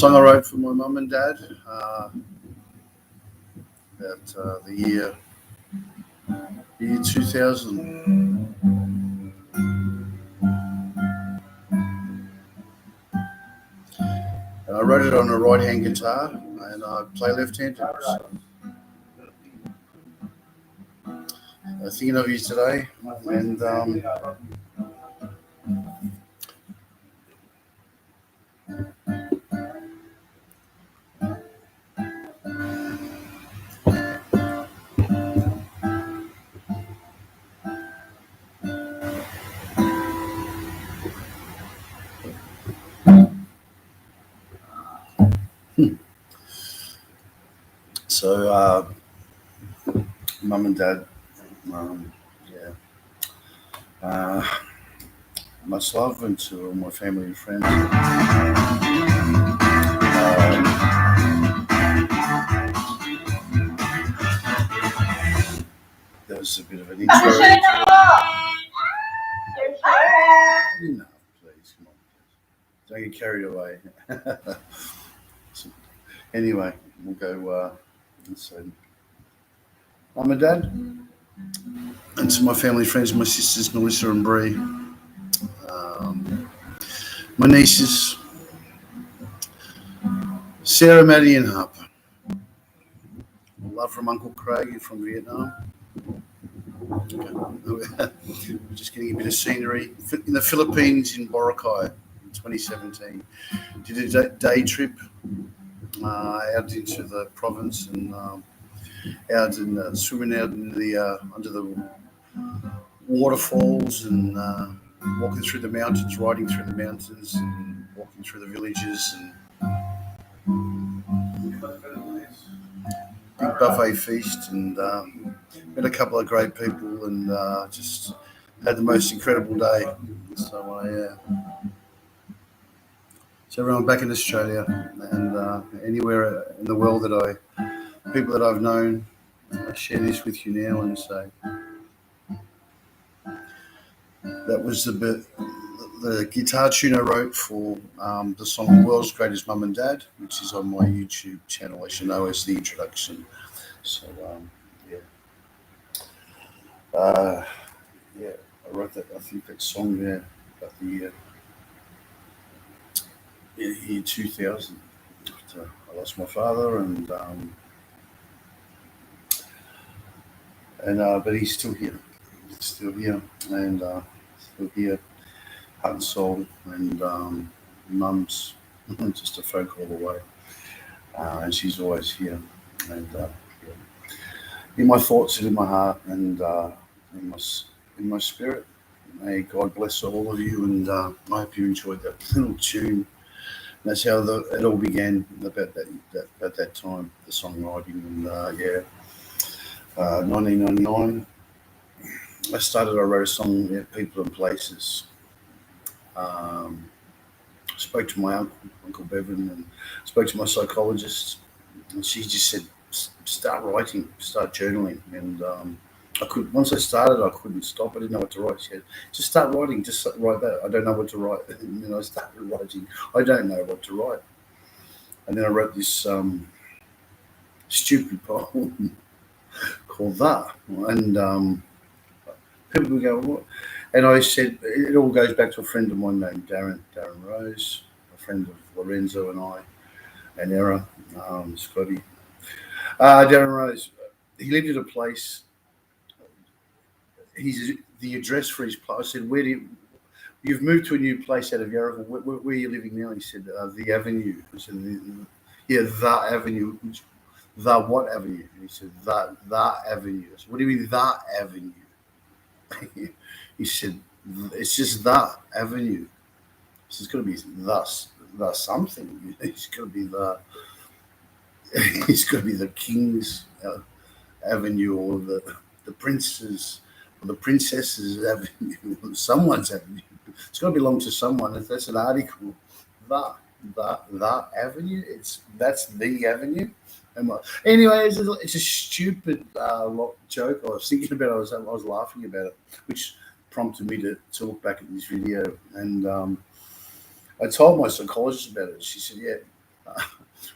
song I wrote for my mum and dad about the year 2000. And I wrote it on a right-hand guitar, and I play left-handed. So I'm thinking of you today, and so mum and dad, yeah. Much love and to all my family and friends. That was a bit of an intro. No, please, come on. Don't get carried away. So, anyway, we'll go and say, mum and dad, and to my family, friends, my sisters, Melissa and Bree, my nieces, Sarah, Maddie, and Harper. Love from Uncle Craig from Vietnam. We're just getting a bit of scenery in the Philippines in Boracay in 2017. Did a day trip out into the province and out and swimming out in the under the waterfalls and walking through the mountains, riding through the mountains, and walking through the villages and big buffet feast, and met a couple of great people, and just had the most incredible day. So so everyone back in Australia and anywhere in the world people that I've known, I share this with you now and say that was the guitar tune I wrote for the song World's Greatest Mum and Dad, which is on my YouTube channel, as you know, as the introduction. So, I wrote that, I think that song there about the year 2000. I lost my father, but he's still here. And still here, heart and soul, and mum's just a phone call away, and she's always here, and in my thoughts and in my heart and in my spirit. May God bless all of you, and I hope you enjoyed that little tune. That's how it all began about that time, the songwriting, and 1999. I wrote a song, People and Places. Spoke to my Uncle Bevan, and spoke to my psychologist, and she just said, start writing, start journaling. And once I started, I couldn't stop. I didn't know what to write. She said, just start writing, just write that. I don't know what to write. And then I started writing. I don't know what to write. And then I wrote this stupid poem called That. And people would go, what? And I said, it all goes back to a friend of mine named Darren Rose, a friend of Lorenzo and I, and Era, Scotty. Darren Rose, he lived at a place. The address for his place. I said, you've moved to a new place out of Yarraville. Where are you living now? He said, the Avenue. I said, the Avenue. The what avenue? And he said, the Avenue. I said, what do you mean, the Avenue? He said, it's just that Avenue. So it's got to be the something. It's got to be the King's Avenue, or the Prince's, or the Princess's Avenue, someone's Avenue. It's got to belong to someone. If that's an article, the Avenue. That's the Avenue. Anyway, it's a stupid joke. I was thinking about it. I was laughing about it, which prompted me to look back at this video. And I told my psychologist about it. She said,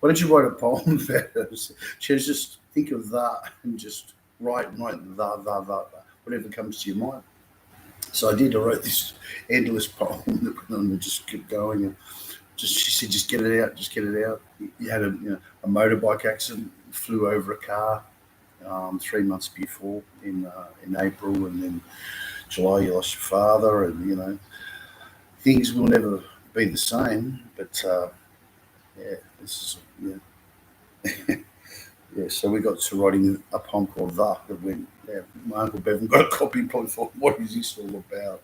Why don't you write a poem about it? She was just think of that and just write that, whatever comes to your mind. So I did. I wrote this endless poem that went on and just kept going. And just she said, just get it out, just get it out. You had a motorbike accident, flew over a car 3 months before in April, and then July you lost your father, and things will never be the same. But yeah, this is yeah. So we got to writing a poem called that went. Yeah, my uncle Bevan got a copy and probably thought, what is this all about?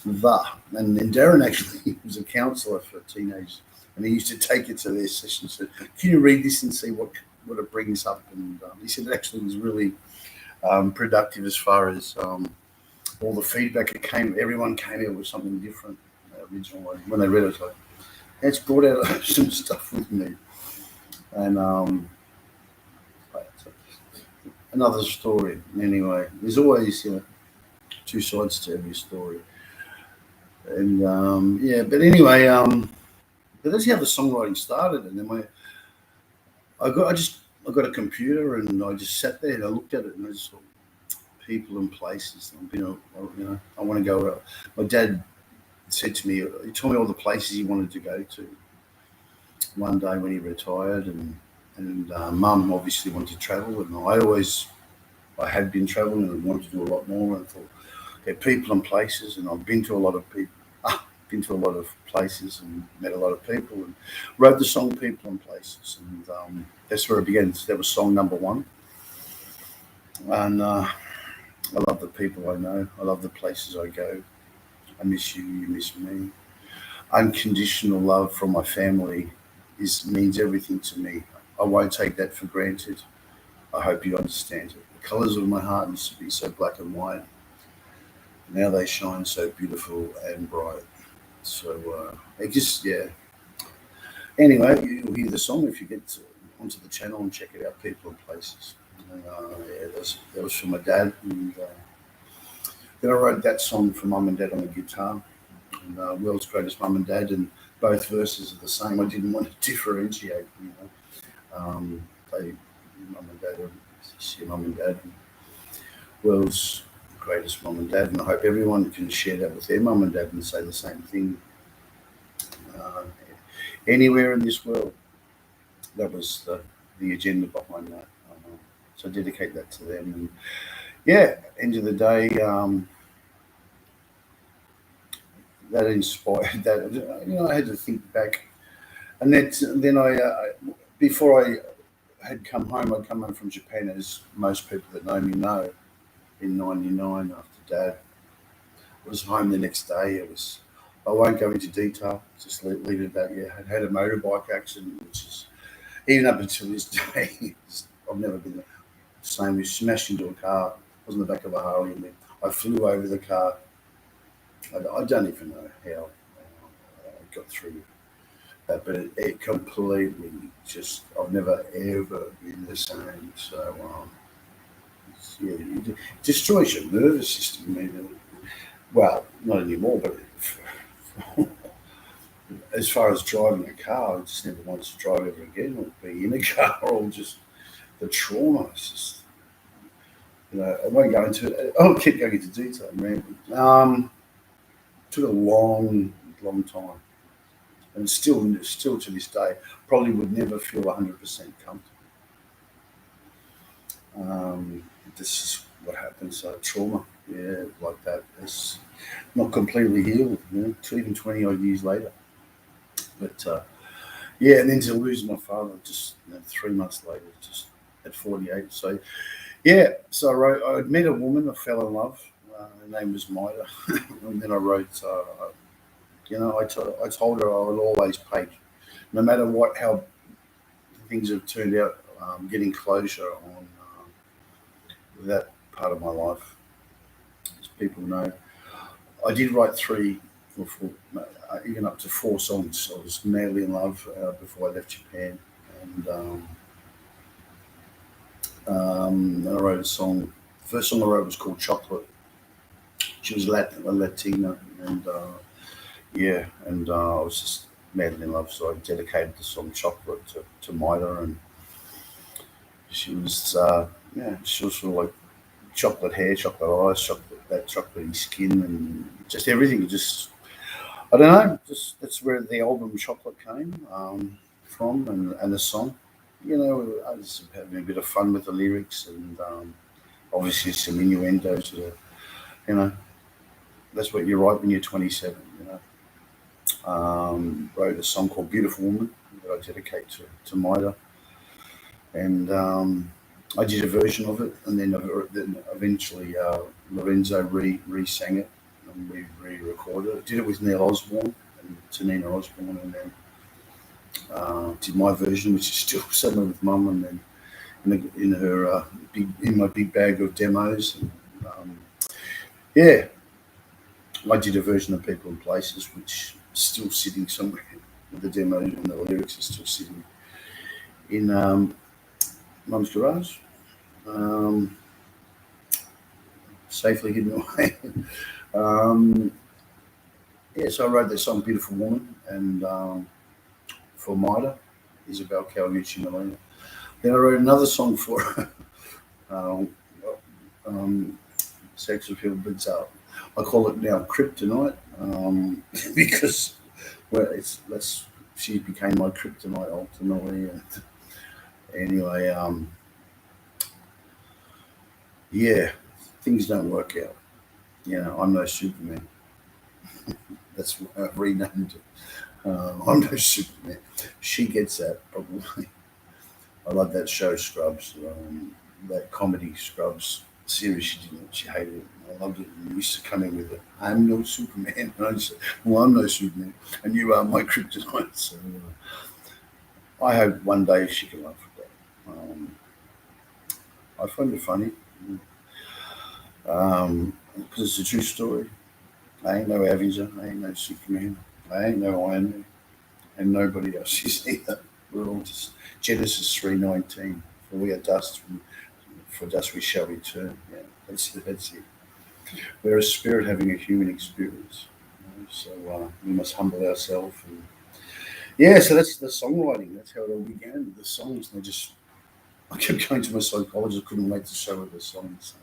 That. And then Darren actually was a counsellor for teenagers, and he used to take it to their sessions. So, can you read this and see what it brings up? And he said it actually was really productive as far as all the feedback it came. Everyone came out with something different originally when they read it. So it's brought out some stuff with me, and another story. Anyway, there's always two sides to every story, and yeah. But anyway, but that's how the songwriting started. And then I got a computer and I just sat there and I looked at it and I just saw people and places. I want to go. My dad said to me, he told me all the places he wanted to go to. One day when he retired, and Mum obviously wanted to travel, and I had been travelling and wanted to do a lot more. And I thought, okay, people and places, and I've been to a lot of people. Been to a lot of places and met a lot of people and wrote the song People and Places, and that's where it began. That was song number one, and I love the people I know. I love the places I go. I miss you, you miss me. Unconditional love from my family means everything to me. I won't take that for granted. I hope you understand it. The colours of my heart used to be so black and white. Now they shine so beautiful and bright. So it just, yeah. Anyway, you'll hear the song if you get onto the channel and check it out, People and Places. And, yeah, that was from my dad. And then I wrote that song for Mum and Dad on the guitar. And World's Greatest Mum and Dad, and both verses are the same. I didn't want to differentiate, They, Mum and Dad, your Mum and Dad, and World's Greatest Mum and Dad, and I hope everyone can share that with their mum and dad and say the same thing. Anywhere in this world, that was the agenda behind that. So I dedicate that to them. And yeah, end of the day, that inspired that. I had to think back, and then before I had come home, I'd come home from Japan, as most people that know me know. In '99, after Dad was home the next day, I won't go into detail, just leave it at that. Yeah, I had a motorbike accident, which is, even up until this day, I've never been the same. We smashed into a car. I was in the back of a Harley, and then I flew over the car. I don't even know how I got through that, but it completely just, I've never ever been the same. So, yeah, it destroys your nervous system. I mean, well, not anymore, but as far as driving a car, I just never wanted to drive ever again, or be in a car, or just the trauma. It's just, I won't go into it. I'll keep going into detail, man. Took a long, long time, and still to this day, probably would never feel 100% comfortable. This is what happens. Trauma, yeah, like that. It's not completely healed, even 20 odd years later. But yeah, and then to lose my father just 3 months later, just at 48. So yeah, so I met a woman, I fell in love. Her name was Maida, and then I wrote. I told her I would always pay, no matter how things have turned out. Getting closure on that part of my life, as people know. I did write 3 or 4, even up to 4 songs. I was madly in love before I left Japan, and then I wrote a song. The first song I wrote was called Chocolate. She was Latina, and yeah, and I was just madly in love. So I dedicated the song "Chocolate" to Maida, and she was she was sort of like chocolate hair, chocolate eyes, that chocolatey skin, and just everything. Just I don't know. Just that's where the album "Chocolate" came from, and the song. I was having a bit of fun with the lyrics, and obviously some innuendo to the, you know, that's what you write when you're 27. Wrote a song called "Beautiful Woman" that I dedicate to Maida, and I did a version of it, and then eventually Lorenzo re-sang it, and we re-recorded it. Did it with Neil Osborne and Tanina Osborne, and then did my version, which is still somewhere with Mum, and then in her in my big bag of demos. And, yeah, I did a version of "People and Places," which is still sitting somewhere. The demo and the lyrics are still sitting in Mum's garage, safely hidden away. um, so I wrote that song "Beautiful Woman" and for Maida, Isabel Calnucci Molina. Then I wrote another song for her. um, um, Sex Appeal, but I call it now Kryptonite because she became my kryptonite ultimately. And anyway, yeah, things don't work out. I'm no Superman. That's what I've renamed it. I'm no Superman. She gets that probably. I love that show Scrubs, that comedy Scrubs series. She didn't. She hated it. I loved it. And we used to come in with it. I'm no Superman. And I said, well, I'm no Superman, and you are my kryptonite. So I hope one day she can laugh at that. I find it funny because it's a true story. I ain't no Avenger. I ain't no Superman. I ain't no Iron Man, and nobody else is either. We're all just Genesis 3:19. For we are dust. For dust we shall return. Yeah, that's it. We're a spirit having a human experience. So we must humble ourselves. And yeah, so that's the songwriting. That's how it all began. The songs, I kept going to my psychologist. Couldn't wait to show her the songs,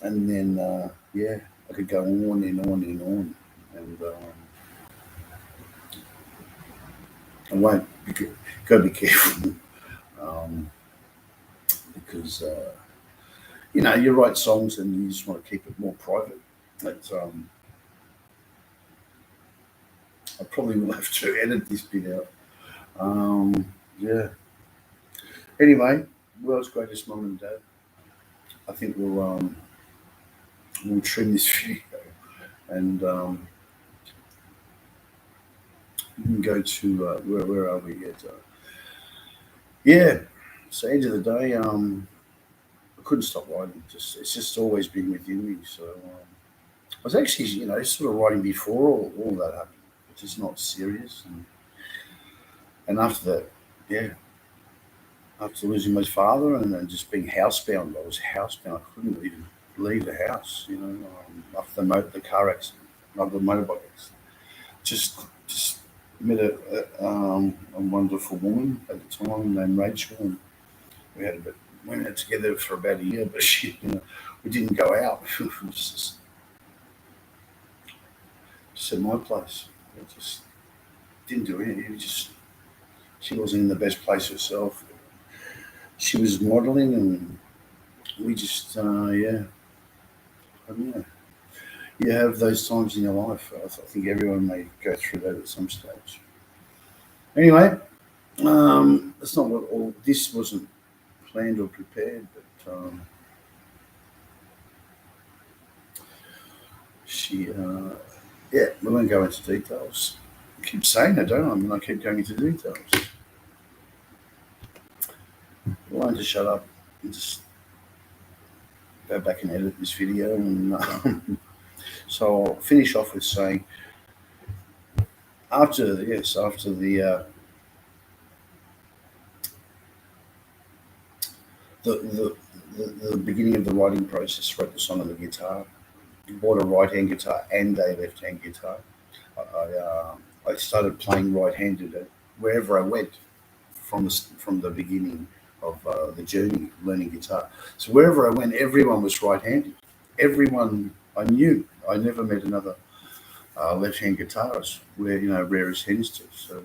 and then I could go on and on and on, and I won't. Got to be careful um, because you write songs and you just want to keep it more private. But I probably will have to edit this bit out. Yeah. Anyway, world's greatest mum and dad. I think we'll trim this video and we can go to where are we at? Yeah. So end of the day, I couldn't stop writing. It's just always been within me. So I was actually sort of writing before all that happened, which is not serious. And after that, yeah, after losing my father and then just being housebound, I was housebound. I couldn't even leave the house. After the car accident, not the motorbike accident. Just met a wonderful woman at the time named Rachel, and went out together for about a year. But we didn't go out. It was just at my place. It just didn't do anything. She wasn't in the best place herself. She was modelling, and we just yeah. I don't know. You have those times in your life. I think everyone may go through that at some stage. Anyway, that's not what all this wasn't planned or prepared, but she, yeah, we won't go into details. I keep saying I don't, I mean, I keep going into details. I wanted to shut up and just go back and edit this video, and so I'll finish off with saying after the beginning of the writing process, wrote the song on the guitar, bought a right hand guitar and a left hand guitar. I started playing right-handed wherever I went from the beginning of the journey learning guitar. So wherever I went, everyone was right-handed. Everyone I knew. I never met another left-hand guitarist. Where rare as hens to. So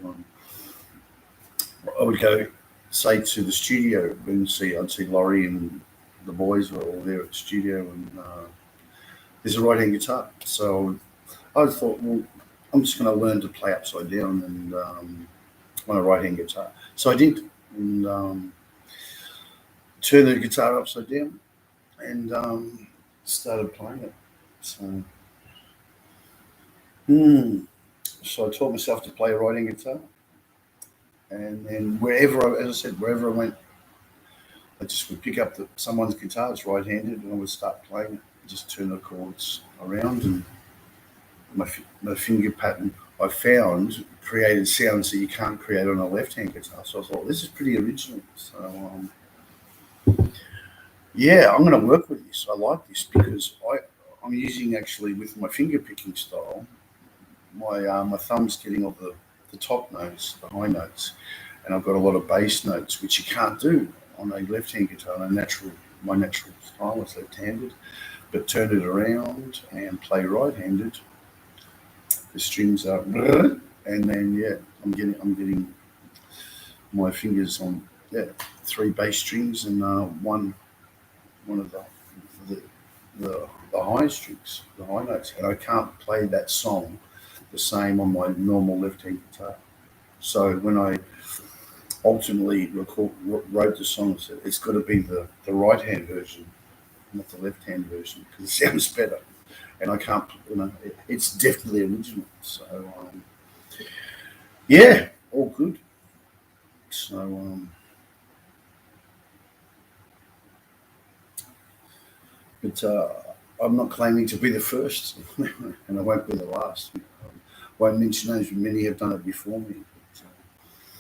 I would go, say, to the studio and I'd see Laurie and the boys were all there at the studio, and there's a right-hand guitar. So I thought, well, I'm just going to learn to play upside down and on a right-hand guitar. So I did, and turned the guitar upside down and started playing it. So, so I taught myself to play a right-hand guitar, and then as I said, wherever I went, I just would pick up someone's guitar. It's right-handed, and I would start playing it. Just turn the chords around, and my finger pattern I found created sounds that you can't create on a left-hand guitar. So I thought, this is pretty original. So yeah, I'm going to work with this. I like this because I'm using actually with my finger picking style. My thumb's getting all the top notes, the high notes, and I've got a lot of bass notes which you can't do on a left-hand guitar. My natural style is left-handed, but turn it around and play right-handed. The strings are, and then I'm getting my fingers on 3 bass strings and one of the high strings, the high notes, and I can't play that song the same on my normal left-hand guitar. So when I ultimately wrote the song, I said it's got to be the right-hand version, not the left-hand version, because it sounds better. And I can't, it's definitely original. So yeah, all good. So but I'm not claiming to be the first, and I won't be the last. Won't mention names, but many have done it before me.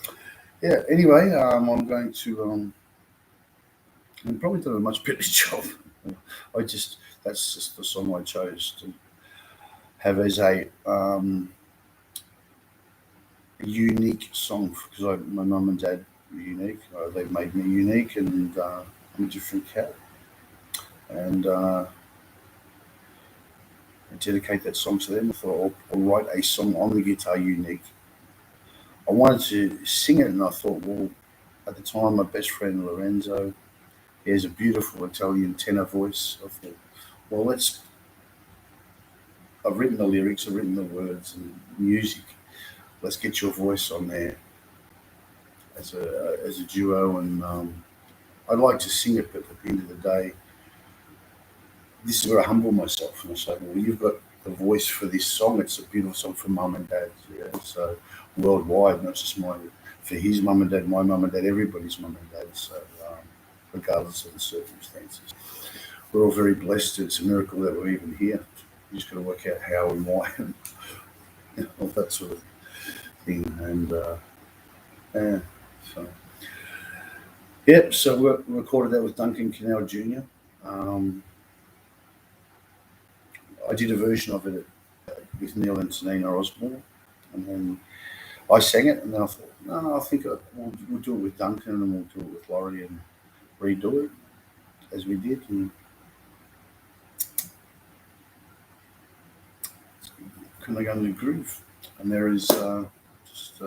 But, yeah. Anyway, I'm going to. I'm probably done a much better job. That's just the song I chose to have as a unique song because my mum and dad were unique. They've made me unique, and I'm a different cat. And I dedicate that song to them. I thought I'll write a song on the guitar unique. I wanted to sing it, and I thought, well, at the time, my best friend Lorenzo, he has a beautiful Italian tenor voice. I thought, well, I've written the lyrics, I've written the words and music. Let's get your voice on there as a duo, and I'd like to sing it, but at the end of the day, this is where I humble myself and I say, well, you've got the voice for this song. It's a beautiful song for mum and dad. Yeah, so worldwide, not just for his mum and dad, my mum and dad, everybody's mum and dad. So regardless of the circumstances, we're all very blessed. It's a miracle that we're even here. You just got to work out how and why and all that sort of thing. And yeah, so yep. So we recorded that with Duncan Cannell Jr. I did a version of it with Neil and Tanina Osborne, and then I sang it, and then I thought, no, I think we'll do it with Duncan, and we'll do it with Laurie, and redo it as we did, and kind of go in the groove. And there is just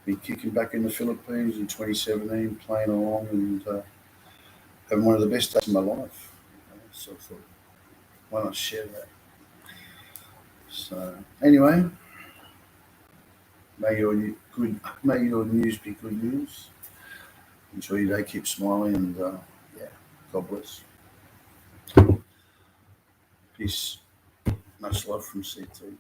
me kicking back in the Philippines in 2017, playing along, and having one of the best days of my life. So I thought, why not share that? So anyway, may your news be good news. Enjoy your day, keep smiling, and yeah, God bless. Peace. Much love from CT.